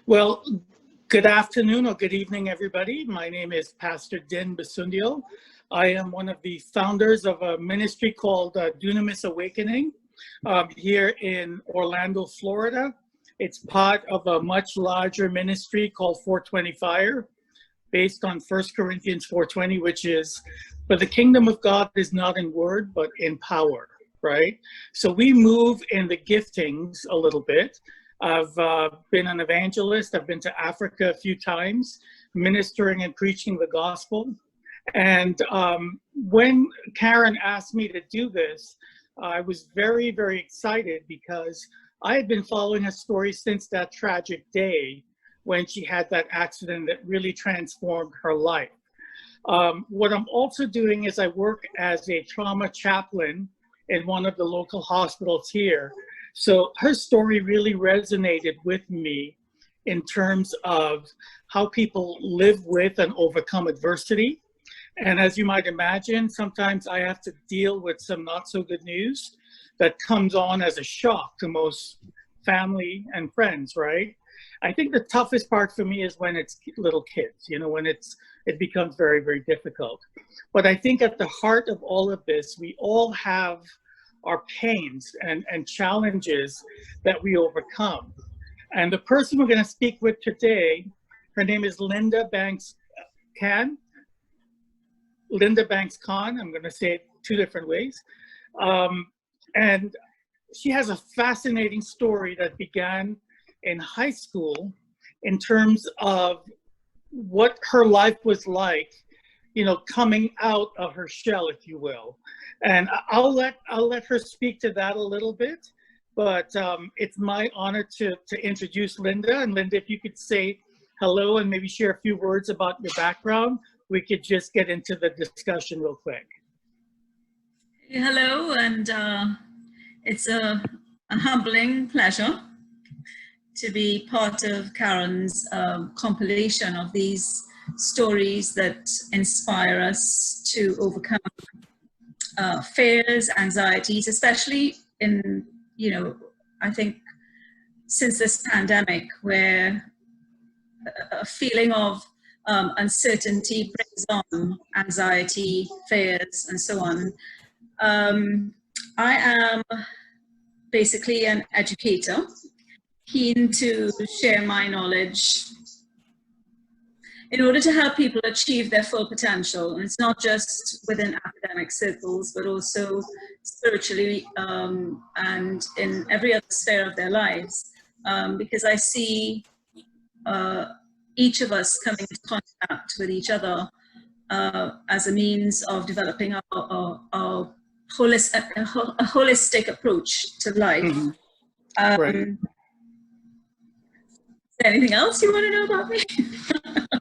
Well, good afternoon or good evening, everybody. My name is Pastor Din Basundio. I am one of the founders of a ministry called Dunamis Awakening here in Orlando, Florida. It's part of a much larger ministry called 420 Fire, based on 1 Corinthians 4:20, which is, "For the kingdom of God is not in word, but in power," right? So we move in the giftings a little bit. I've been an evangelist. I've been to Africa a few times, ministering and preaching the gospel. And when Karen asked me to do this, I was very, very excited because I had been following her story since that tragic day when she had that accident that really transformed her life. What I'm also doing is I work as a trauma chaplain in one of the local hospitals here. So her story really resonated with me in terms of how people live with and overcome adversity. And as you might imagine, sometimes I have to deal with some not so good news that comes on as a shock to most family and friends, right? I think the toughest part for me is when it's little kids, you know, when it becomes very, very difficult. But I think at the heart of all of this, we all have our pains and challenges that we overcome. And the person we're going to speak with today, her name is Lynda Banks-Khan. Lynda Banks-Khan, I'm going to say it two different ways. And she has a fascinating story that began in high school in terms of what her life was like, you know, coming out of her shell, if you will. And I'll let her speak to that a little bit, but it's my honor to introduce Lynda. And Lynda, if you could say hello and maybe share a few words about your background, we could just get into the discussion real quick. Hello, and it's a humbling pleasure to be part of Karen's compilation of these stories that inspire us to overcome fears, anxieties, especially in, you know, I think since this pandemic, where a feeling of uncertainty brings on anxiety, fears, and so on. I am basically an educator, keen to share my knowledge in order to help people achieve their full potential. And it's not just within academic circles, but also spiritually and in every other sphere of their lives. Because I see each of us coming into contact with each other as a means of developing a holistic approach to life. Mm-hmm. Right. Is there anything else you want to know about me?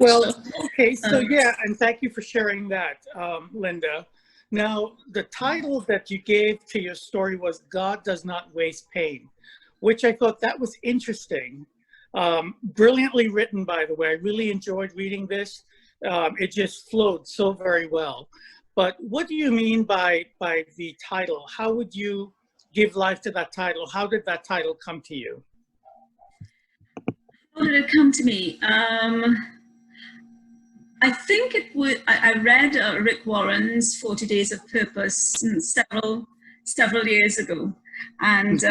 Well, okay, so yeah, and thank you for sharing that, Lynda. Now, the title that you gave to your story was "God Does Not Waste Pain," which I thought that was interesting. Brilliantly written, by the way. I really enjoyed reading this. It just flowed so very well. But what do you mean by the title? How would you give life to that title? How did that title come to you? How did it come to me? I think it would. I read Rick Warren's 40 Days of Purpose several years ago, and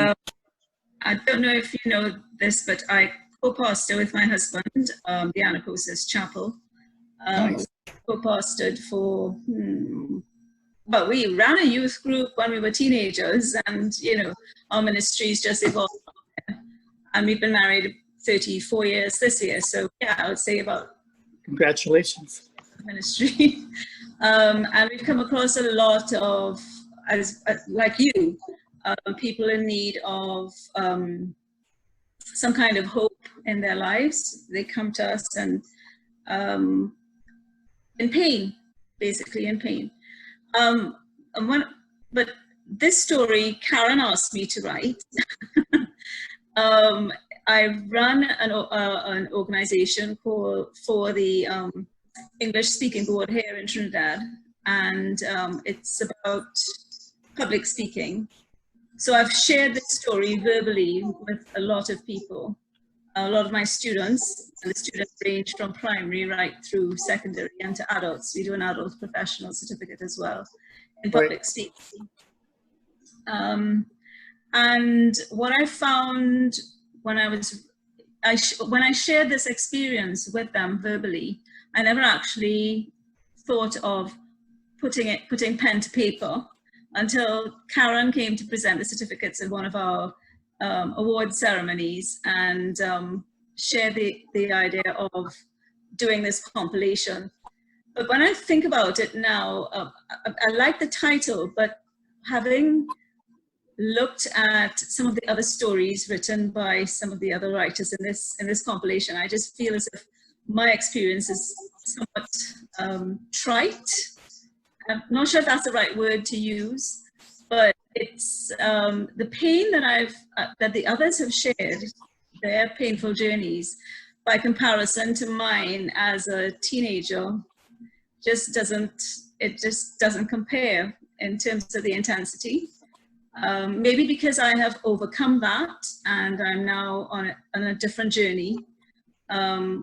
I don't know if you know this, but I co-pastored with my husband the Anapausis chapel. Nice. Co-pastored for. But we ran a youth group when we were teenagers, and you know our ministries just evolved, and we've been married 34 years this year. So yeah, I would say about. Congratulations. Ministry. And we've come across a lot of, like you, people in need of some kind of hope in their lives. They come to us and in pain, basically in pain. But this story, Karen asked me to write. I run an organization for the English-speaking board here in Trinidad, and it's about public speaking. So I've shared this story verbally with a lot of people, a lot of my students, and the students range from primary right through secondary and to adults. We do an adult professional certificate as well in public speaking. And what I found when when I shared this experience with them verbally, I never actually thought of putting pen to paper until Karen came to present the certificates at one of our award ceremonies and shared the idea of doing this compilation. But when I think about it now, I like the title, but having looked at some of the other stories written by some of the other writers in this compilation, I just feel as if my experience is somewhat trite. I'm not sure if that's the right word to use, but it's the pain that that the others have shared, their painful journeys, by comparison to mine as a teenager, just doesn't compare in terms of the intensity. Maybe because I have overcome that and I'm now on a different journey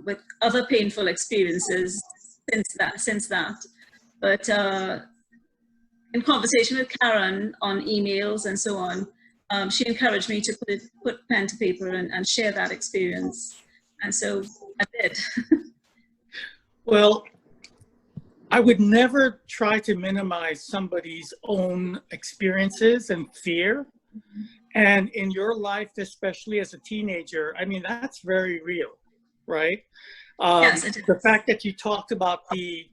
with other painful experiences since that. But in conversation with Karen on emails and so on, she encouraged me to put pen to paper and share that experience. And so I did. Well, I would never try to minimize somebody's own experiences and fear. And in your life, especially as a teenager, I mean, that's very real, right? Yes, it is. The fact that you talked about the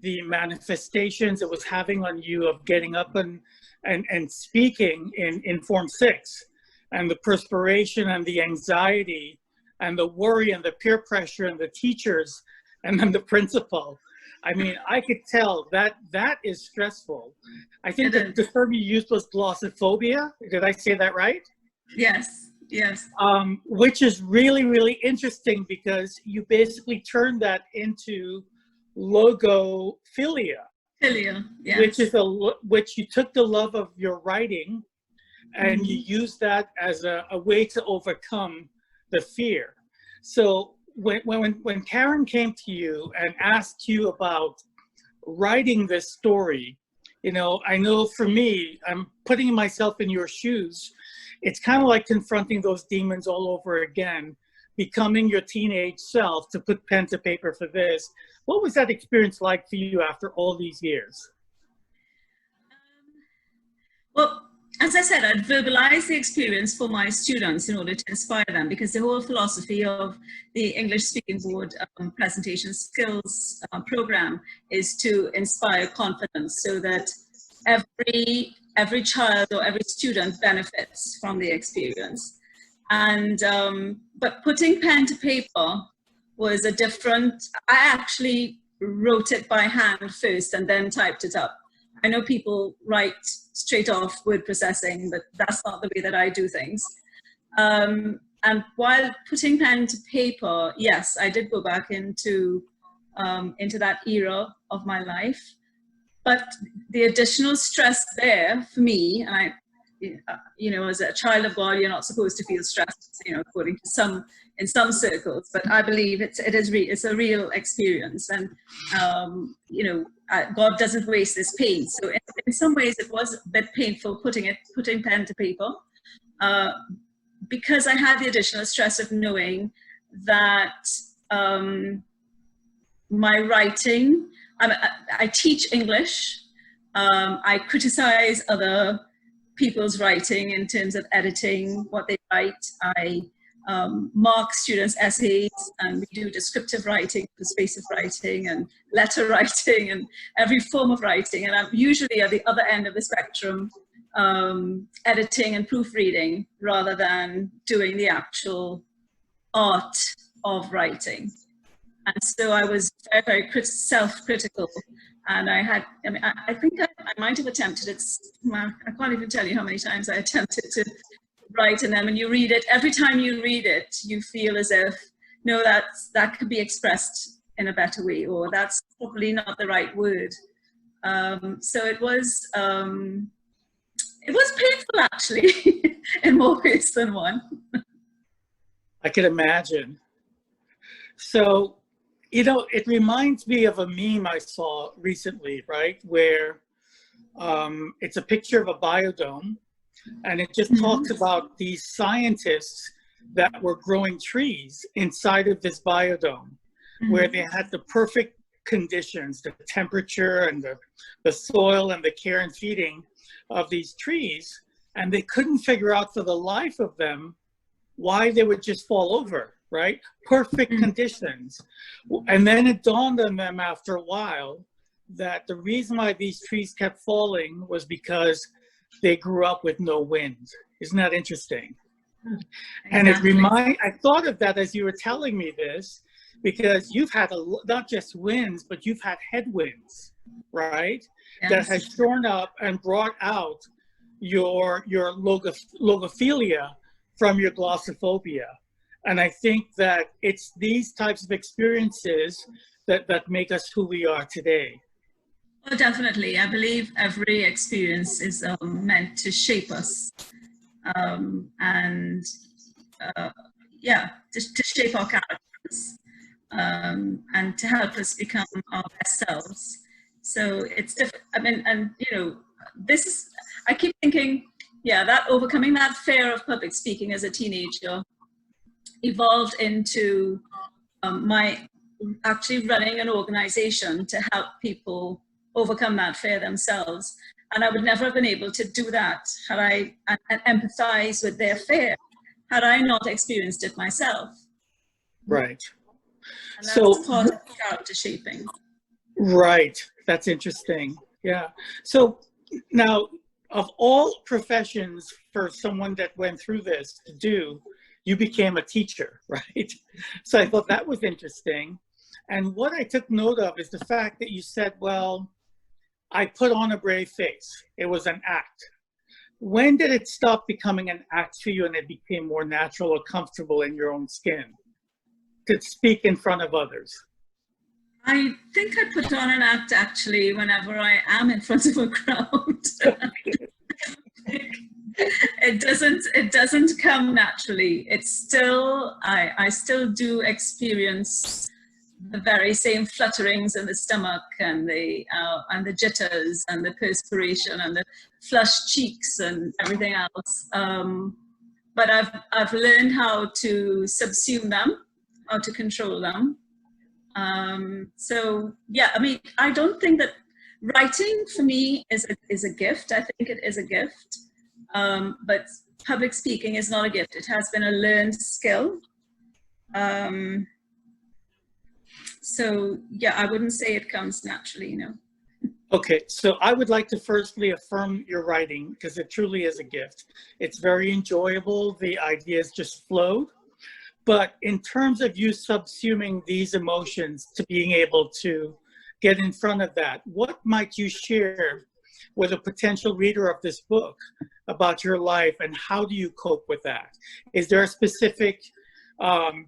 manifestations it was having on you of getting up and speaking in Form 6, and the perspiration and the anxiety and the worry and the peer pressure and the teachers and then the principal. I mean, I could tell that is stressful. I think the term you used was glossophobia. Did I say that right? Yes, yes. Which is really, really interesting because you basically turned that into logophilia. Philia, yes. Which you took the love of your writing and you used that as a way to overcome the fear. So when Karen came to you and asked you about writing this story, you know, I know for me, I'm putting myself in your shoes. It's kind of like confronting those demons all over again, becoming your teenage self to put pen to paper for this. What was that experience like for you after all these years? Well, as I said, I'd verbalize the experience for my students in order to inspire them, because the whole philosophy of the English Speaking Board presentation skills program is to inspire confidence so that every child or every student benefits from the experience. And but putting pen to paper was a different, I actually wrote it by hand first and then typed it up. I know people write straight off word processing, but that's not the way that I do things. And while putting pen to paper, yes, I did go back into that era of my life. But the additional stress there for me, and you know, as a child of God, you're not supposed to feel stressed, you know, according to in some circles, but I believe it's a real experience, and you know, God doesn't waste this pain. So in some ways, it was a bit painful putting pen to paper, because I had the additional stress of knowing that my writing. I teach English. I criticize other people's writing in terms of editing what they write. I mark students' essays, and we do descriptive writing, persuasive writing, and letter writing, and every form of writing. And I'm usually at the other end of the spectrum, editing and proofreading rather than doing the actual art of writing. And so I was very, very self-critical, and I think I might have attempted it. I can't even tell you how many times I attempted to write, and then when you read it, every time you read it, you feel as if, no, that could be expressed in a better way, or that's probably not the right word. So it was painful, actually, in more ways than one. I could imagine. So, you know, it reminds me of a meme I saw recently, right? Where it's a picture of a biodome, and it just talks about these scientists that were growing trees inside of this biodome, where they had the perfect conditions, the temperature and the soil and the care and feeding of these trees. And they couldn't figure out for the life of them why they would just fall over, right? Perfect conditions. And then it dawned on them after a while that the reason why these trees kept falling was because they grew up with no wind. Isn't that interesting? Exactly. And I thought of that as you were telling me this, because you've had not just winds, but you've had headwinds, right? Yes. That has shorn up and brought out your logophilia from your glossophobia. And I think that it's these types of experiences that make us who we are today. Oh, definitely. I believe every experience is meant to shape us. Yeah, to shape our characters and to help us become our best selves. So it's different. I mean, and you know, this is, I keep thinking, yeah, that overcoming that fear of public speaking as a teenager evolved into my actually running an organization to help people overcome that fear themselves. And I would never have been able to do that had I, and empathize with their fear, had I not experienced it myself. Right. And that's so, part of character shaping. Right. That's interesting. Yeah. So now, of all professions for someone that went through this to do, you became a teacher, right? So I thought that was interesting. And what I took note of is the fact that you said, well, I put on a brave face. It was an act. When did it stop becoming an act for you and it became more natural or comfortable in your own skin to speak in front of others? I think I put on an act actually whenever I am in front of a crowd. It doesn't come naturally. It's still, I still do experience the very same flutterings in the stomach and the jitters and the perspiration and the flushed cheeks and everything else. But I've learned how to subsume them, how to control them. So yeah, I mean, I don't think that writing for me is a gift. I think it is a gift. But public speaking is not a gift. It has been a learned skill. So yeah, I wouldn't say it comes naturally, no. Okay, so I would like to firstly affirm your writing because it truly is a gift. It's very enjoyable. The ideas just flowed. But in terms of you subsuming these emotions to being able to get in front of that, what might you share with a potential reader of this book about your life and how do you cope with that? Is there a specific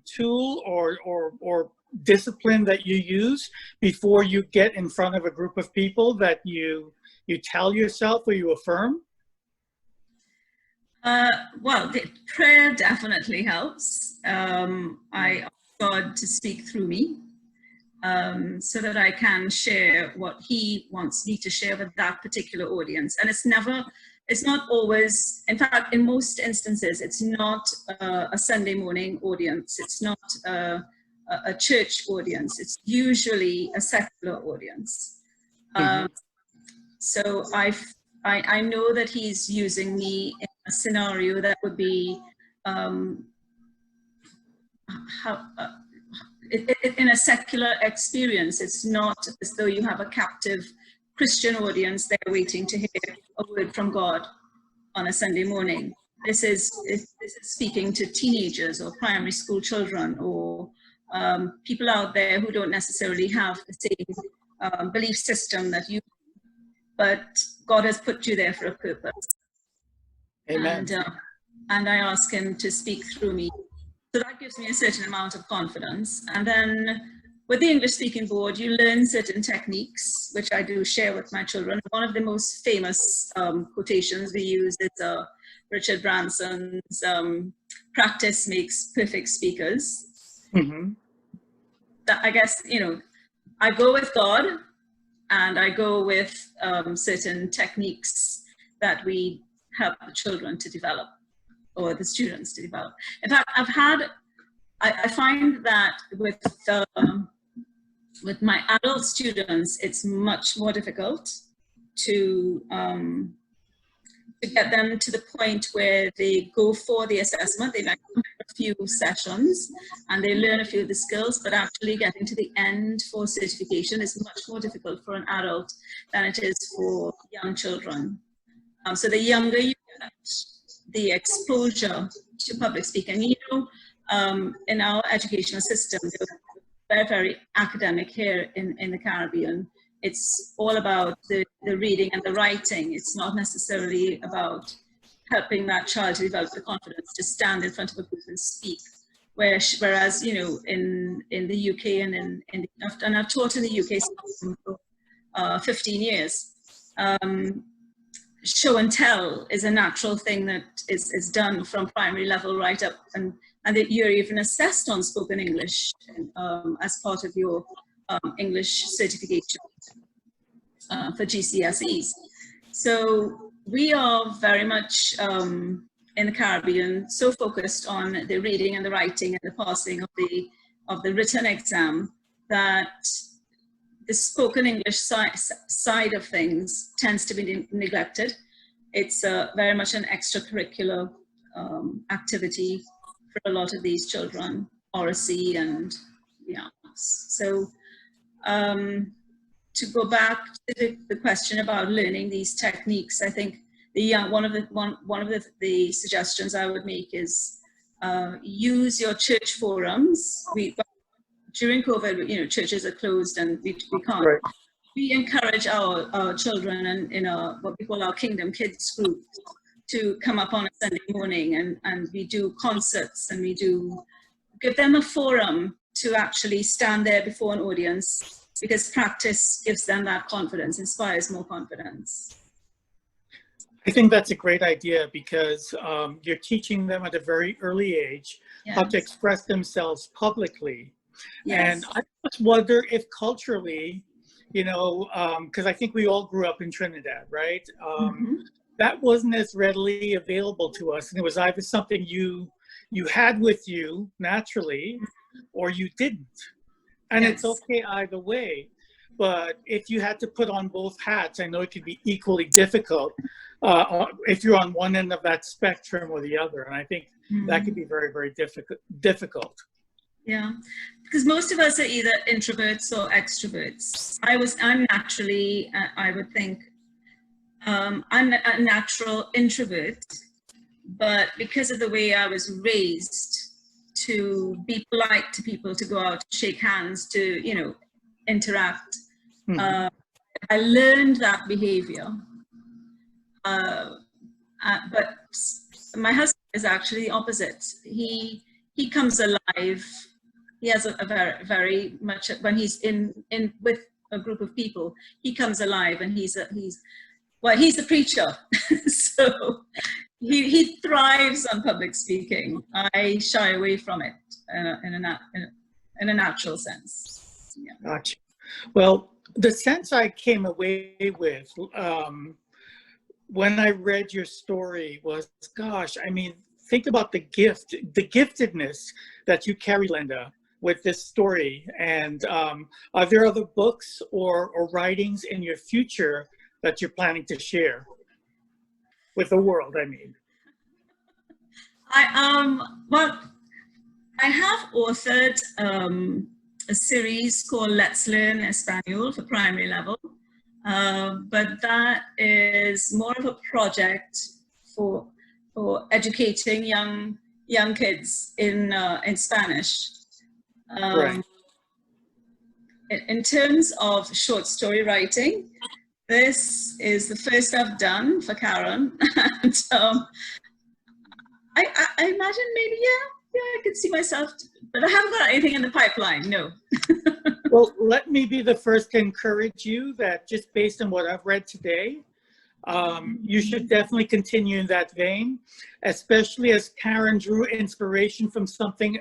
tool or discipline that you use before you get in front of a group of people that you tell yourself or you affirm? Well, the prayer definitely helps. I ask God to speak through me so that I can share what He wants me to share with that particular audience. And it's not always, in fact, in most instances, it's not a Sunday morning audience. It's not a church audience. It's usually a secular audience. So I know that He's using me in a scenario that would be in a secular experience. It's not as though you have a captive Christian audience there waiting to hear a word from God on a Sunday morning. This is speaking to teenagers or primary school children or people out there who don't necessarily have the same belief system that you, but God has put you there for a purpose. Amen. And I ask Him to speak through me. So that gives me a certain amount of confidence. And then with the English speaking board, you learn certain techniques, which I do share with my children. One of the most famous quotations we use is Richard Branson's practice makes perfect speakers. Mm-hmm. That, I guess, you know, I go with God, and I go with certain techniques that we help the children to develop, or the students to develop. In fact, I find that with my adult students, it's much more difficult to get them to the point where they go for the assessment. They might have a few sessions and they learn a few of the skills, but actually getting to the end for certification is much more difficult for an adult than it is for young children. So the younger you get, the exposure to public speaking. You know, in our educational system, they're very, very academic here in the Caribbean. It's all about the reading and the writing. It's not necessarily about helping that child to develop the confidence to stand in front of a group and speak. Whereas, you know, in the UK and and I've taught in the UK for 15 years, show and tell is a natural thing that is done from primary level right up, and that you're even assessed on spoken English as part of your English certification for GCSEs. So we are very much in the Caribbean so focused on the reading and the writing and the passing of the written exam that the spoken English side of things tends to be neglected. It's very much an extracurricular activity for a lot of these children, oracy and yeah. So to go back to the question about learning these techniques, I think one of the suggestions I would make is use your church forums. During COVID, you know, churches are closed and we can't. Right. We encourage our children in what we call our Kingdom Kids group to come up on a Sunday morning, and we do concerts, and we do give them a forum to actually stand there before an audience, because practice gives them that confidence, inspires more confidence. I think that's a great idea, because you're teaching them at a very early age how to express themselves publicly. Yes. And I just wonder if culturally, you know, because I think we all grew up in Trinidad, right? That wasn't as readily available to us. And it was either something you had with you naturally, or you didn't. And it's okay either way. But if you had to put on both hats, I know it could be equally difficult if you're on one end of that spectrum or the other. And I think that could be very, very difficult. Yeah, because most of us are either introverts or extroverts. I'm naturally, I would think, I'm a natural introvert, but because of the way I was raised to be polite to people, to go out, to shake hands, to, you know, interact, I learned that behavior. But my husband is actually the opposite. He comes alive. He has a very much, when he's in with a group of people, he comes alive, and he's a preacher. So he thrives on public speaking. I shy away from it in a natural sense. Yeah. Gotcha. Well, the sense I came away with when I read your story was, gosh, I mean, think about the giftedness that you carry, Lynda, with this story. And are there other books or writings in your future that you're planning to share with the world, I mean? Well, I have authored a series called Let's Learn Espanol for primary level, but that is more of a project for educating young kids in Spanish. Right. In terms of short story writing, this is the first I've done for Karen, and I imagine maybe I could see myself, but I haven't got anything in the pipeline. No. Well, let me be the first to encourage you that just based on what I've read today, You should definitely continue in that vein, especially as Karen drew inspiration from something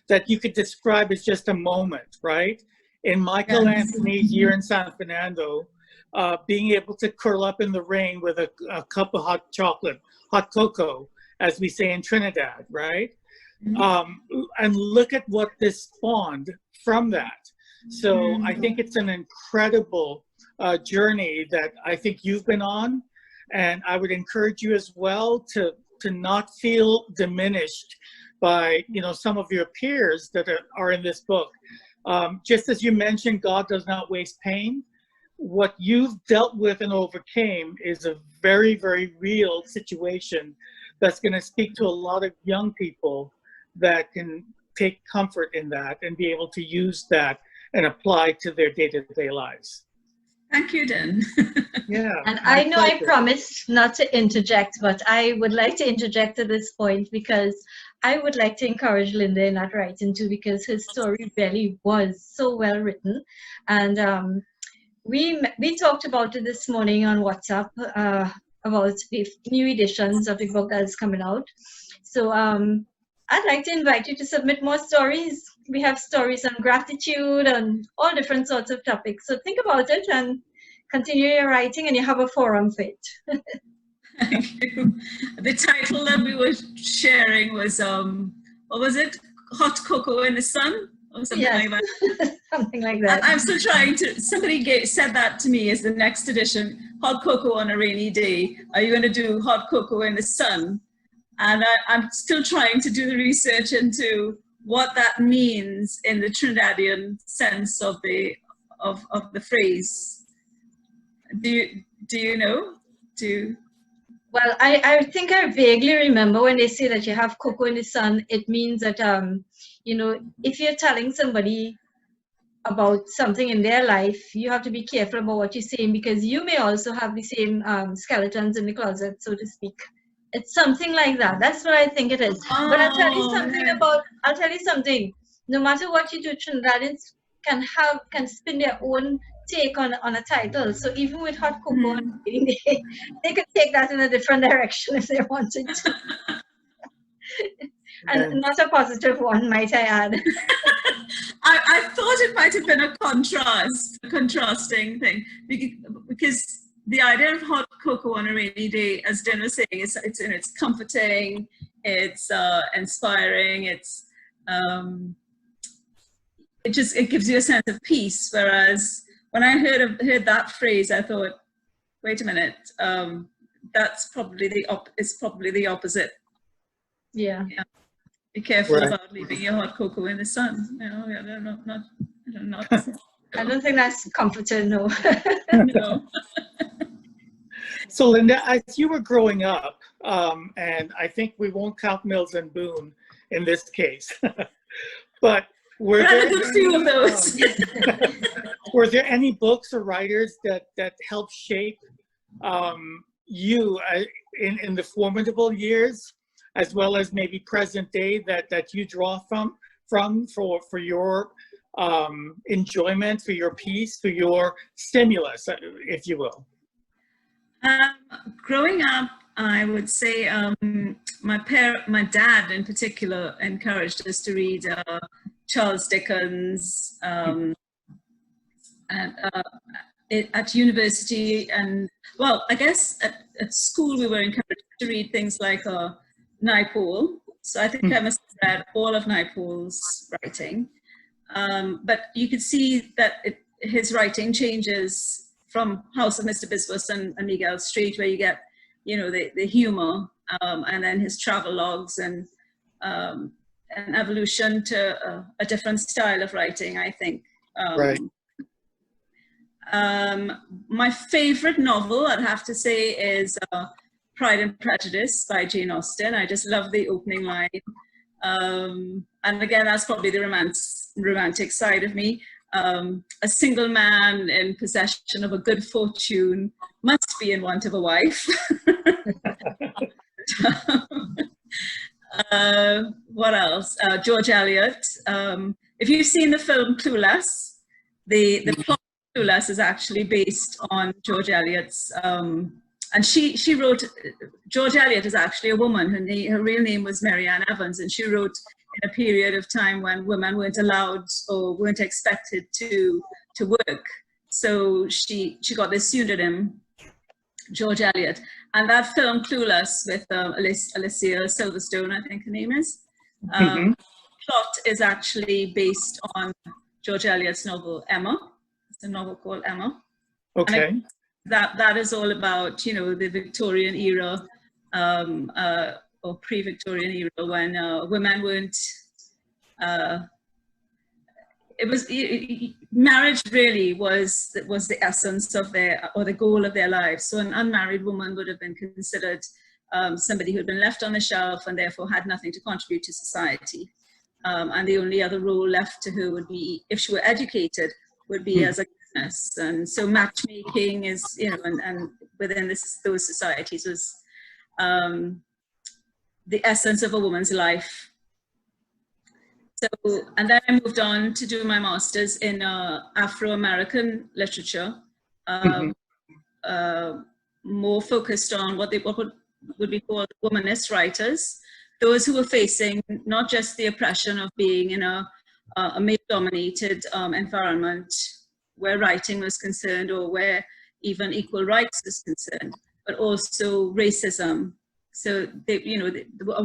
that you could describe as just a moment, right? In Michael Anthony's year in San Fernando, being able to curl up in the rain with a cup of hot chocolate, hot cocoa, as we say in Trinidad, right? And look at what this spawned from that. So I think it's an incredible journey that I think you've been on, and I would encourage you as well to not feel diminished by some of your peers that are in this book. Just as you mentioned, God does not waste pain. What you've dealt with and overcame is a very, very real situation that's going to speak to a lot of young people that can take comfort in that and be able to use that and apply to their day-to-day lives. Thank you, Din. Yeah. And I know I promised not to interject, but I would like to interject at this point because I would like to encourage Lynda in that writing too, because her story really was so well written. And we talked about it this morning on WhatsApp about the new editions of the book that is coming out. So I'd like to invite you to submit more stories. We have stories on gratitude and all different sorts of topics. So think about it and continue your writing, and you have a forum for it. Thank you. The title that we were sharing was, what was it? Hot Cocoa in the Sun? Or something like that. Something like that. I'm still trying to, somebody said that to me as the next edition, hot cocoa on a rainy day. Are you going to do hot cocoa in the sun? And I'm still trying to do the research into what that means in the Trinidadian sense of the phrase. Do you know? Well, I think I vaguely remember when they say that you have cocoa in the sun, it means that, if you're telling somebody about something in their life, you have to be careful about what you're saying, because you may also have the same skeletons in the closet, so to speak. It's something like that. That's what I think it is. Oh, but I'll tell you something. No matter what you do, Trinidadians can spin their own take on a title. So even with hot cocoa, they could take that in a different direction if they wanted to. And not a positive one, might I add. I thought it might have been a contrasting thing, because the idea of hot cocoa on a rainy day, as Din was saying, it's comforting, it's inspiring, it gives you a sense of peace. Whereas when I heard that phrase, I thought, wait a minute, that's probably the opposite. Yeah. Be careful about leaving your hot cocoa in the sun. I don't think that's comforting, no. No. So Lynda, as you were growing up, and I think we won't count Mills and Boone in this case, but were there a few of those? Were there any books or writers that helped shape you in the formidable years, as well as maybe present day that you draw from for your enjoyment, for your peace, for your stimulus, if you will? Growing up, I would say my dad in particular encouraged us to read Charles Dickens, and at university, and well, I guess at school we were encouraged to read things like Naipaul. So I think I must have read all of Naipaul's writing. But you could see that his writing changes from House of Mr. Biswas and Miguel Street, where you get, the humor, and then his travel logs and an evolution to a different style of writing, I think. Right. My favorite novel, I'd have to say, is Pride and Prejudice by Jane Austen. I just love the opening line. And again, that's probably the romantic side of me. A single man in possession of a good fortune must be in want of a wife. What else? George Eliot. If you've seen the film Clueless, the plot of Clueless is actually based on George Eliot's and she wrote, George Eliot is actually a woman. Her real name was Mary Ann Evans, and she wrote in a period of time when women weren't allowed or weren't expected to work. So she got this pseudonym, George Eliot. And that film Clueless with Alicia Silverstone, I think her name is, plot is actually based on George Eliot's novel Emma. It's a novel called Emma. Okay. That is all about, you know, the Victorian era or pre-Victorian era when women weren't. Marriage really was the essence of the goal of their lives. So an unmarried woman would have been considered somebody who had been left on the shelf and therefore had nothing to contribute to society. And the only other role left to her would be, if she were educated, would be as a governess. And so matchmaking is, you know, and within those societies was the essence of a woman's life. So, and then I moved on to do my master's in Afro-American literature, more focused on what would be called womanist writers, those who were facing not just the oppression of being in a male-dominated environment where writing was concerned or where even equal rights was concerned, but also racism. So, you know, a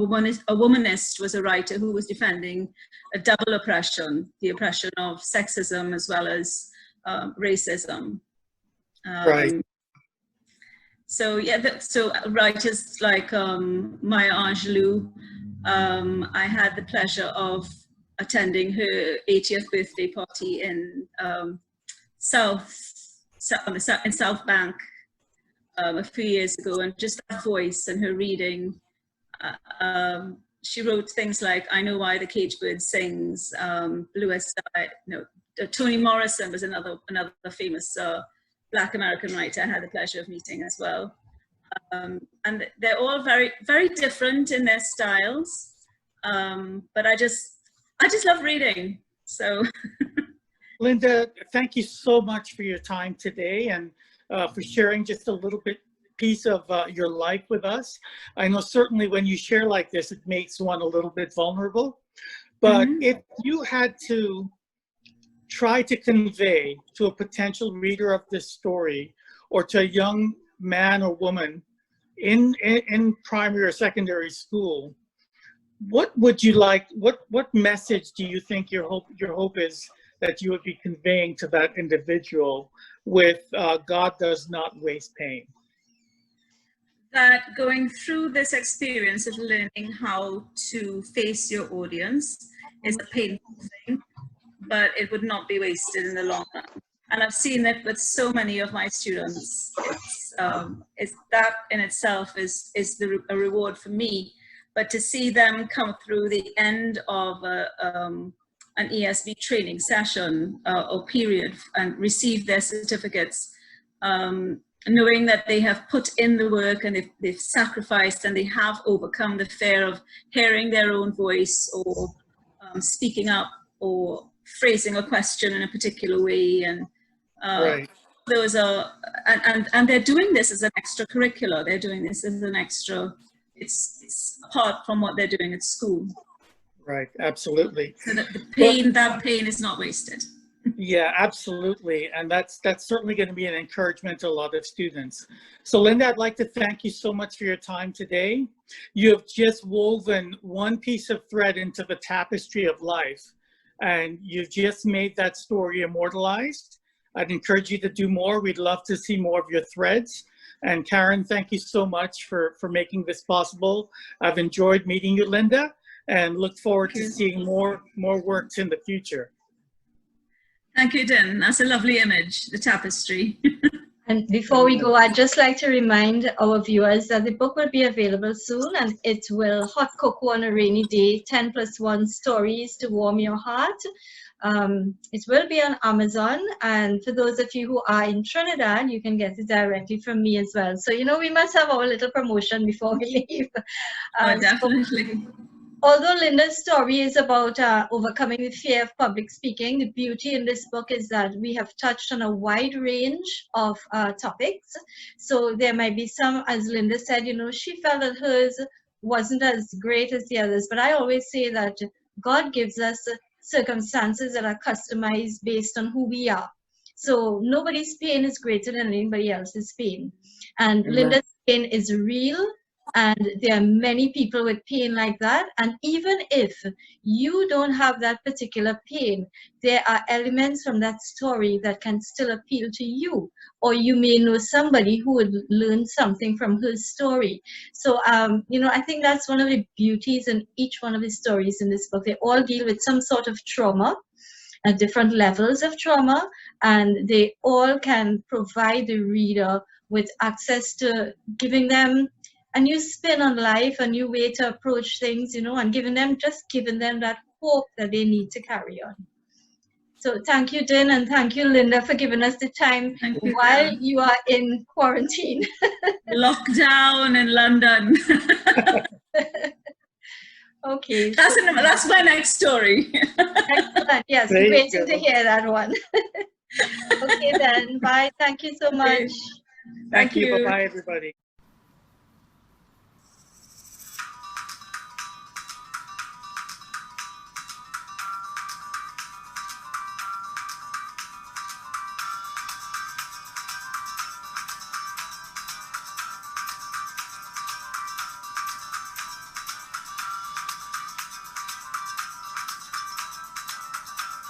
womanist was a writer who was defending a double oppression, the oppression of sexism as well as racism. Right. So, yeah, so writers like Maya Angelou, I had the pleasure of attending her 80th birthday party in South Bank a few years ago, and just that voice and her reading. She wrote things like "I Know Why the Cage Bird Sings," "Bluest Sky." No, Toni Morrison was another famous Black American writer I had the pleasure of meeting as well. And they're all very, very different in their styles, but I just love reading. So, Lynda, thank you so much for your time today and for sharing just a little piece of your life with us. I know certainly when you share like this, it makes one a little bit vulnerable, but if you had to try to convey to a potential reader of this story or to a young man or woman in primary or secondary school, what would you like, what message do you think your hope is that you would be conveying to that individual with God does not waste pain? That going through this experience of learning how to face your audience is a painful thing, but it would not be wasted in the long run. And I've seen it with so many of my students. It's that in itself is a reward for me, but to see them come through the end of an ESB training session or period and receive their certificates, knowing that they have put in the work and they've sacrificed and they have overcome the fear of hearing their own voice or speaking up or phrasing a question in a particular way, and right. Those are and they're doing this as an extracurricular. They're doing this as an extra. It's apart from what they're doing at school. Right, absolutely. So that that pain is not wasted. Yeah, absolutely, and that's certainly going to be an encouragement to a lot of students. So, Lynda, I'd like to thank you so much for your time today. You have just woven one piece of thread into the tapestry of life, and you've just made that story immortalized. I'd encourage you to do more. We'd love to see more of your threads. And Karen, thank you so much for making this possible. I've enjoyed meeting you, Lynda, and look forward to seeing more works in the future. Thank you, Din. That's a lovely image, the tapestry. And before we go, I'd just like to remind our viewers that the book will be available soon, and it will hot cocoa on a rainy day, 10+1 stories to warm your heart. It will be on Amazon, and for those of you who are in Trinidad, you can get it directly from me as well. So, you know, we must have our little promotion before we leave. Oh, definitely. although Lynda's story is about overcoming the fear of public speaking, the beauty in this book is that we have touched on a wide range of topics. So there might be some, as Lynda said, you know, she felt that hers wasn't as great as the others. But I always say that God gives us circumstances that are customized based on who we are. So nobody's pain is greater than anybody else's pain. And Lynda's pain is real. And there are many people with pain like that. And even if you don't have that particular pain, there are elements from that story that can still appeal to you. Or you may know somebody who would learn something from her story. So, you know, I think that's one of the beauties in each one of the stories in this book. They all deal with some sort of trauma at different levels of trauma. And they all can provide the reader with access to giving them a new spin on life, a new way to approach things, you know, and giving them that hope that they need to carry on. So thank you, Din, and thank you, Lynda, for giving us the time while you are in quarantine. Lockdown in London. Okay. That's my next story. Excellent. Yes, we're waiting to hear that one. Okay, then. Bye. Thank you so much. Thank you. Bye-bye, everybody.